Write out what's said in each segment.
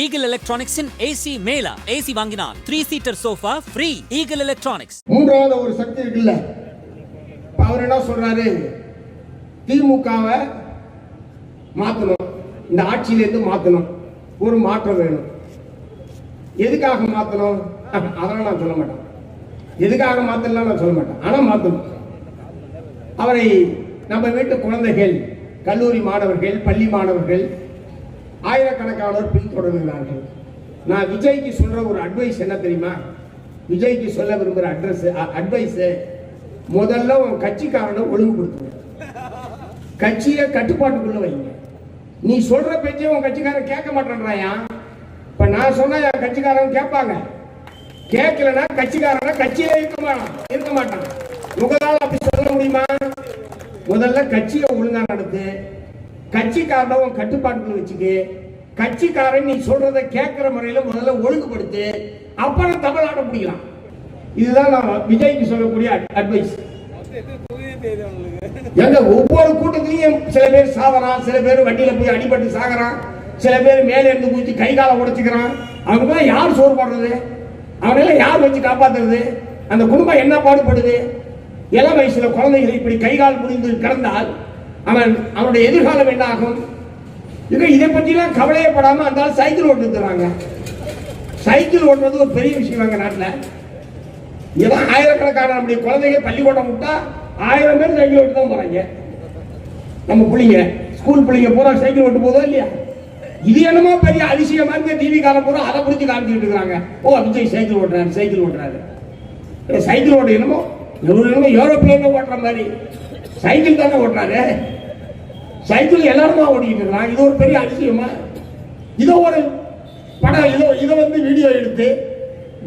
Eagle எலக்ட்ரானிக்ஸின் AC மேலா. AC வாங்கினால் 3 seater sofa free. Eagle electronics. மூன்றாவது ஒரு சக்தி இருக்குல்ல, அவர் என்ன சொல்றாரு, திமுகவை மாத்தணும், இந்த ஆட்சியிலிருந்து மாத்தணும், ஒரு மாற்றம் வேணும். எதுக்காக மாத்தணும் அதெல்லாம் நான் சொல்ல மாட்டேன், எதுக்காக மாத்தலாம் நான் சொல்ல மாட்டேன், ஆனா மாத்தணும். அவரை நம்ம வீட்டு குழந்தைகள், கல்லூரி மாணவர்கள், பள்ளி மாணவர்கள் ஆயிரக்கணக்கானோர் பின்தொடர்கிறார்கள். நான் விஜய்க்கு சொல்ற ஒரு அட்வைஸ் என்ன தெரியுமா? விஜய்க்கு சொல்ல விரும்புகிற அட்வைஸ், முதல்ல உன் கட்சிக்காரனை ஒழுங்குபடுத்துங்க, கட்சியை கட்டுப்பாட்டுக்குள்ள வைங்க. நீ சொல்ற பேச்சே உன் கட்சிக்காரன் கேட்க மாட்டேன்றாயா. இப்ப நான் சொன்னா என் கட்சிக்காரன் கேட்பாங்க, கேட்கலன்னா கட்சிக்காரன கட்சியில இருக்க மாட்டான். உங்களால் அப்படி சொல்ல முடியுமா? முதல்ல கட்சியை ஒழுங்கா நடத்து, கட்சிக்காரனை உன் கட்டுப்பாட்டுக்குள்ள வச்சுக்கு, கட்சிக்காரன் நீ சொல்றதை கேட்கிற முறையில முதல்ல ஒழுங்குபடுத்து, அப்புறம் தமிழ்நாட்டை பிடிக்கலாம். இதுதான் நான் விஜய்க்கு சொல்லக்கூடிய அட்வைஸ். எங்க ஒவ்வொரு கூட்டத்திலையும் சில பேர் சாவறான், சில பேர் வண்டியில போய் அடிபட்டு சாகுறான், சில பேர் மேல இருந்து குதிச்சு கை காலை உடைச்சுக்கிறான். அவங்க யார் சோறு போடுறது? அவனெல்லாம் யார் வச்சு காப்பாத்துறது? அந்த குடும்பம் என்ன பாடுபடுது? இளம் வயசுல குழந்தைகள் இப்படி கை கால் முடிந்து கிடந்தால் அவனுடைய எதிர்காலம் என்ன ஆகும்? இதை பற்றிலாம் கவலையப்படாம அந்த சைக்கிள் ஓட்டுறாங்க. சைக்கிள் ஓட்டுறது ஒரு பெரிய விஷயம் நாட்டில். இதான் ஆயிரக்கணக்கான நம்முடைய குழந்தைங்க பள்ளிக்கூடம் விட்டா 1000 பேர் சைக்கிள் ஓட்டு தான் போறாங்க. நம்ம பிள்ளைங்க, ஸ்கூல் பிள்ளைங்க பூரா சைக்கிள் ஓட்டு போதோ இல்லையா? இது என்னமோ பெரிய அதிசயமா இருக்க டிவி காலம் பூரா அதை பிடிச்சி காமிச்சுட்டு இருக்காங்க. ஓ, விஜய் சைக்கிள் ஓட்டுறாரு, சைக்கிள் ஓட்டுறாரு. சைக்கிள் ஓட்டு என்னமோ யூரோப்பியன் ஓட்டுற மாதிரி சைக்கிள் தானே ஓட்டுறாரு. சைக்கிள் எல்லாருமா ஓடிக்கிட்டு இருக்கான். இது ஒரு பெரிய அதிசயமா? இதோ ஒரு படம், இதை வீடியோ எடுத்து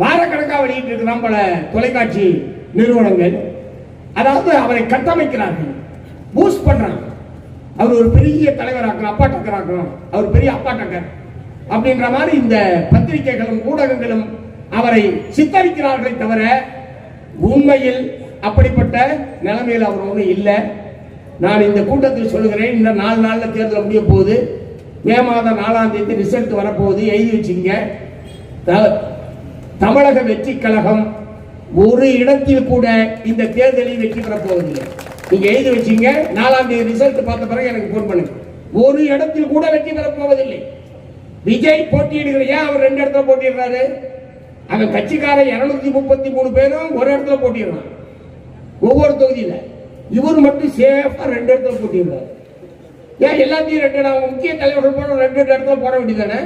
வாரக்கணக்காக வெளியிட்டு இருக்கு நம்மள தொலைக்காட்சி நிறுவனங்கள். அதாவது அவரை கட்டமைக்கிறார்கள், பூஸ்ட் பண்றாங்க. அவர் ஒரு பெரிய தலைவராக்கணும், அப்பா டக்கர் ஆக்கணும், அவர் பெரிய அப்பா டக்கர் அப்படின்ற மாதிரி இந்த பத்திரிகைகளும் ஊடகங்களும் அவரை சித்தரிக்கிறார்களே தவிர உண்மையில் அப்படிப்பட்ட நிலைமையில் அவர் ஒன்றும் இல்லை. நான் இந்த கூட்டத்தில் சொல்லுகிறேன், இந்த 4 நாள்ல தேர்தல் முடிய போகுது. மே மாதம் 4ஆம் தேதி ரிசல்ட் வரப்போகுது, எழுதி வச்சுங்க. தமிழக வெற்றி கழகம் ஒரு இடத்தில் கூட இந்த தேர்தலில் வெற்றி பெற போவதில்லை. நீங்க எழுதி வச்சீங்க, 4ஆம் தேதி ரிசல்ட் பார்த்த பிறகு எனக்கு போன் பண்ணுங்க. ஒரு இடத்தில் கூட வெற்றி பெற போவதில்லை. விஜய் போட்டியிடுகிற, ஏன் அவர் 2 இடத்துல போட்டிடுறாரு? அவன் கட்சிக்காரன் 233 பேரும் ஒரு இடத்துல போட்டிடுறான் ஒவ்வொரு தொகுதியில. இவர் மட்டும் சேஃபா 2 இடத்துல போட்டிடுறாரு. ஏன் எல்லாத்தையும் 2 இடம், முக்கிய தலைவர்கள் போட 2 இடத்துல போட வேண்டியதானே?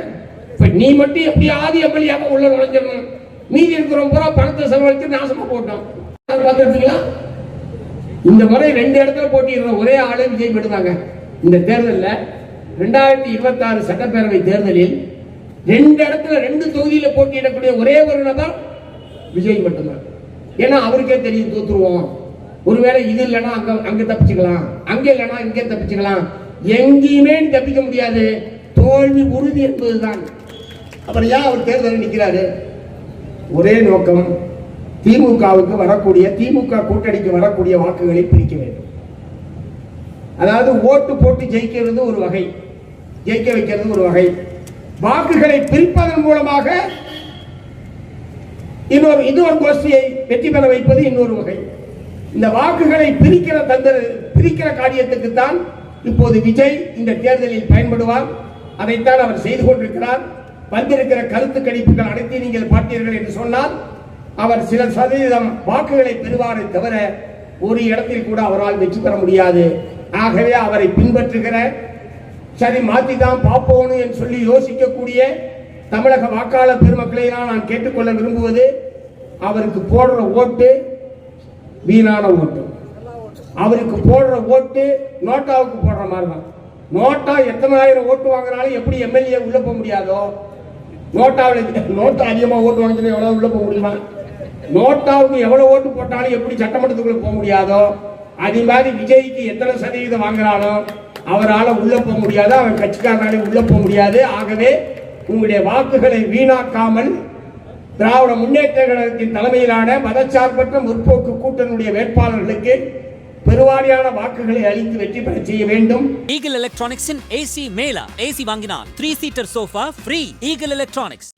இப்ப நீ மட்டும் எப்படி ஆதி எம்எல்ஏ உள்ள நுழைஞ்சிடணும், மீதி இருக்கிறவங்க பூரா பணத்தை செலவழித்து நாசமா போட்டோம். பார்த்துருக்கீங்களா? இந்த முறை 2 இடத்துல போட்டிடுற ஒரே ஆளு விஜய் மட்டும்தாங்க. இந்த தேர்தலில் 2026 சட்டப்பேரவை தேர்தலில் 2 இடத்துல 2 தொகுதியில போட்டியிடக்கூடிய ஒரே ஒரு நபர் விஜய் மட்டும்தான். ஏன்னா அவருக்கே தெரியும் தோத்துருவோம், ஒருவேளை இது இல்லைன்னா அங்க தப்பிச்சுக்கலாம், அங்க இல்லைன்னா இங்கே தப்பிச்சுக்கலாம், எங்கேயுமே தப்பிக்க முடியாது, தோல்வி உறுதி என்பதுதான். அப்புறம் ஏன் அவர் தேர்தலில் நிற்கிறாரு? ஒரே நோக்கம், திமுகவுக்கு வரக்கூடிய, திமுக கூட்டணிக்கு வரக்கூடிய வாக்குகளை பிரிக்க வேண்டும். அதாவது ஓட்டு போட்டு ஜெயிக்கிறது ஒரு வகை, ஜெயிக்க வைக்கிறது ஒரு வகை, வாக்குகளை பிரிப்பதன் மூலமாக இன்னொரு கோஷ்டியை வெற்றி பெற வைப்பது இன்னொரு வகை. இந்த வாக்குகளை பிரிக்கிற காரியத்துக்கு தான் இப்போது விஜய் இந்த தேர்தலில் பயன்படுவார். அதைத்தான் அவர் செய்து கொண்டிருக்கிறார். வந்திருக்கிற கருத்து கணிப்புகள் அனைத்தையும் நீங்கள் பார்த்தீர்கள் என்று சொன்னால் அவர் சில சதவீதம் வாக்குகளை பெறுவாரை தவிர ஒரு இடத்தில் கூட அவரால் வெற்றி பெற முடியாது. ஆகவே அவரை பின்பற்றுகிற, சரி மாத்திதான் பார்ப்போம் என்று சொல்லி யோசிக்கக்கூடிய தமிழக வாக்காளர் பெருமக்களை நான் கேட்டுக்கொள்ள விரும்புவது, அவருக்கு போடுற ஓட்டு வீணான ஓட்டு. அவருக்கு போடுற ஓட்டு நோட்டாவுக்கு போடுற மாதிரி தான். நோட்டா எத்தனை ஆயிரம் ஓட்டு வாங்கினாலும் எப்படி எம்எல்ஏ உள்ள போக முடியாதோ, நோட்டா அதிகமா ஓட்டு வாங்கினா எவ்வளவு உள்ள போக முடியுமா? நோட்டாவுக்கு எவ்வளவு ஓட்டு போட்டாலும் எப்படி சட்டமன்றத்துக்குள்ள போக முடியாதோ, அதே மாதிரி விஜய்க்கு எத்தனை சதவீதம் வாங்கினாலும் அவரால் உள்ள போக முடியாது, அவர் கட்சிக்காரனாலே உள்ள போக முடியாது. ஆகவே உங்களுடைய வாக்குகளை வீணாக்காமல் திராவிட முன்னேற்ற கழகத்தின் தலைமையிலான மதச்சார்பற்ற முற்போக்கு கூட்டணியுடைய வேட்பாளர்களுக்கு பெருவாரியான வாக்குகளை அளித்து வெற்றி பெற செய்ய வேண்டும். ஈகிள் எலக்ட்ரானிக்ஸின் ஏசி மேலா. ஏசி வாங்கினால் 3 seater sofa free. Eagle electronics.